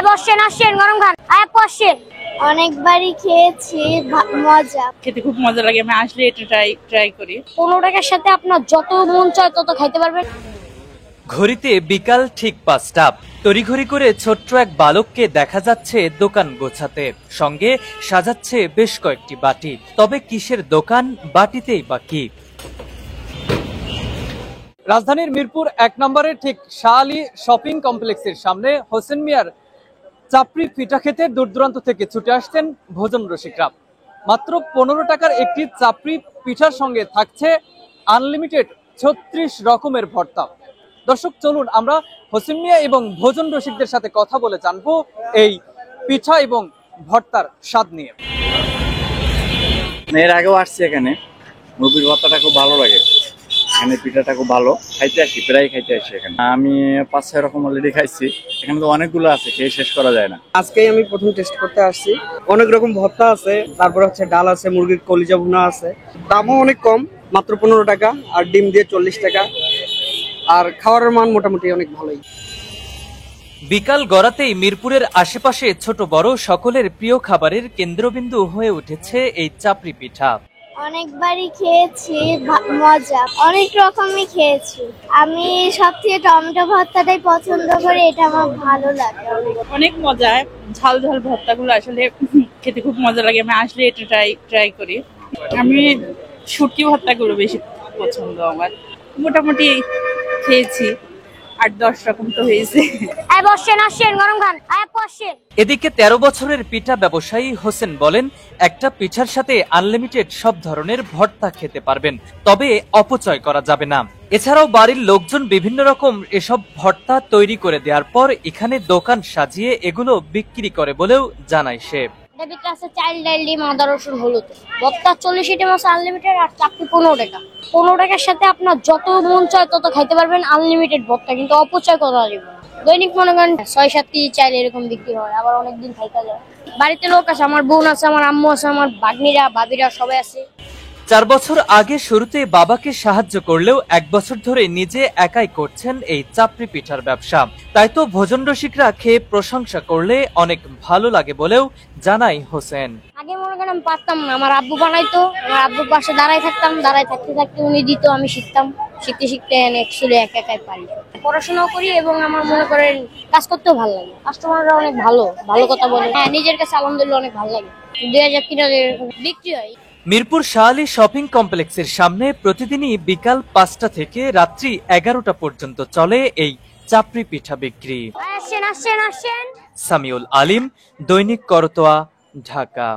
বসছেন আসছেন গরম খান বসছেন। অনেকবারই খেয়েছি, মজা, খেতে খুব মজা লাগে। আমি আসলে এটা ট্রাই করি। 15 টাকার সাথে আপনার যত মন চায় তত খাইতে পারবেন। ঘড়িতে বিকাল ঠিক 5টা। তড়িঘড়ি করে ছোট্ট এক বালককে দেখা যাচ্ছে দোকান গোছাতে, সঙ্গে সাজাচ্ছে বেশ কয়েকটি বাটি। তবে কিসের দোকান, বাটিতেই বা কি? রাজধানীর মিরপুর 1 নম্বরের ঠিক শাহ আলী শপিং কমপ্লেক্সের সামনে হোসেন মিয়ার চাপড়ি পিঠা খেতে দূর দূরান্ত থেকে ছুটে আসছেন ভোজন রসিকরা। মাত্র 15 টাকার একটি চাপড়ি পিঠার সঙ্গে থাকছে আনলিমিটেড 36 রকমের ভর্তা। দর্শক, চলুন আমরা হোসেন মিয়া এবং ভোজন রসিকদের সাথে কথা বলে জানবো এই পিঠা এবং ভর্তার স্বাদ নিয়ে। এর আগেও আসছি এখানে, মুরগির ভর্তাটা খুব ভালো লাগে, এখানে পিঠাটা খুব ভালো, খাইতে আসি, প্রায় খাইতে আসি এখানে। আমি 5-6 রকম অলরেডি খাইছি, এখানে তো অনেকগুলো আছে, খেয়ে শেষ করা যায় না। আজকেই আমি প্রথম টেস্ট করতে আসছি। অনেক রকম ভর্তা আছে, তারপর হচ্ছে ডাল আছে, মুরগির কলিজা ভুনা আছে, দামও অনেক কম, মাত্র 15 টাকা, আর ডিম দিয়ে 40 টাকা, আর খাওয়ার মান মোটামুটি অনেক ভালোই। বিকাল গড়াতেই মিরপুরের আশেপাশে ছোট বড় সকলের প্রিয় খাবারের কেন্দ্রবিন্দু হয়ে উঠেছে এই চাপড়ি পিঠা। অনেকবারই খেয়েছি, মজা, অনেক রকমই খেয়েছি। আমি সবথেকে টমেটো ভর্তাটাই পছন্দ করি, এটা আমার ভালো লাগে। অনেক মজা। ঝাল ঝাল ভর্তাগুলো আসলে খেতে খুব মজা লাগে। আমি আসলে এটা ট্রাই করি। আমি শুটকি ভর্তাগুলো বেশি পছন্দ আমার। মোটামুটি খেয়েছি 8-10 রকম তো হয়েছে। বসছেন আসছেন গরম খান বসছেন। এদিকে 13 বছরের পিঠা ব্যবসায়ী হোসেন বলেন, একটা পিঠার সাথে আনলিমিটেড সব ধরনের ভর্তা খেতে পারবেন, তবে অপচয় করা যাবে না। এছাড়াও বাড়ির লোকজন বিভিন্ন রকম এসব ভর্তা তৈরি করে দেওয়ার পর এখানে দোকান সাজিয়ে এগুলো বিক্রি করে বলেও জানায় সে। চাইল্ড ডাইল ডিম আদা রসুন হলুদ ভর্তা 40 আইটেম আছে আনলিমিটেড, আর চাপড়ি 15 টাকা। 15 টাকার সাথে আপনার যত মন চায় তত খাইতে পারবেন, আনলিমিটেড ভর্তা, কিন্তু অপচয় করা যাবে না। দৈনিক মনে করেন 6-7 কেজি চাইলে এরকম বিক্রি হয়, আবার অনেকদিন খাইতে যায়। বাড়িতে লোক আছে, আমার বোন আছে, আমার আম্মু আছে, আমার ভাগ্নিরা ভাবিরা সবাই আছে। 4 বছর আগে শুরুতে বাবাকে সাহায্য করলেও 1 বছর ধরে নিজে একাই করছেন এই চাপড়ি পিঠার ব্যবসা। তাই তো ভোজন রসিকরা খেয়ে প্রশংসা করলে অনেক ভালো লাগে বলেও জানাই হোসেন। আগে মনে করেন আমি পারতাম না, আমার আব্বু বানাইতো, আমার আব্বুর পাশে দাঁড়ায় থাকতাম, দাঁড়ায় থাকতে থাকতে উনি দিত, আমি শিখতাম, শিখতে শিখতে অ্যাকচুয়ালি একাই পারি। পড়াশোনাও করি এবং আমার মনে করেন কাজ করতেও ভালো লাগে। কাস্টমাররা অনেক ভালো কথা বলে। হ্যাঁ, নিজের কাছে আলহামদুলিল্লাহ অনেক ভালো লাগে। 2000 কিনা বিক্রি হয়। মিরপুর শাহ আলী শপিং কমপ্লেক্সের সামনে প্রতিদিনই বিকাল 5টা থেকে রাত্রি 11টা পর্যন্ত চলে এই চাপড়ি পিঠা বিক্রি। আসছেন। সামিউল আলিম, দৈনিক করতোয়া, ঢাকা।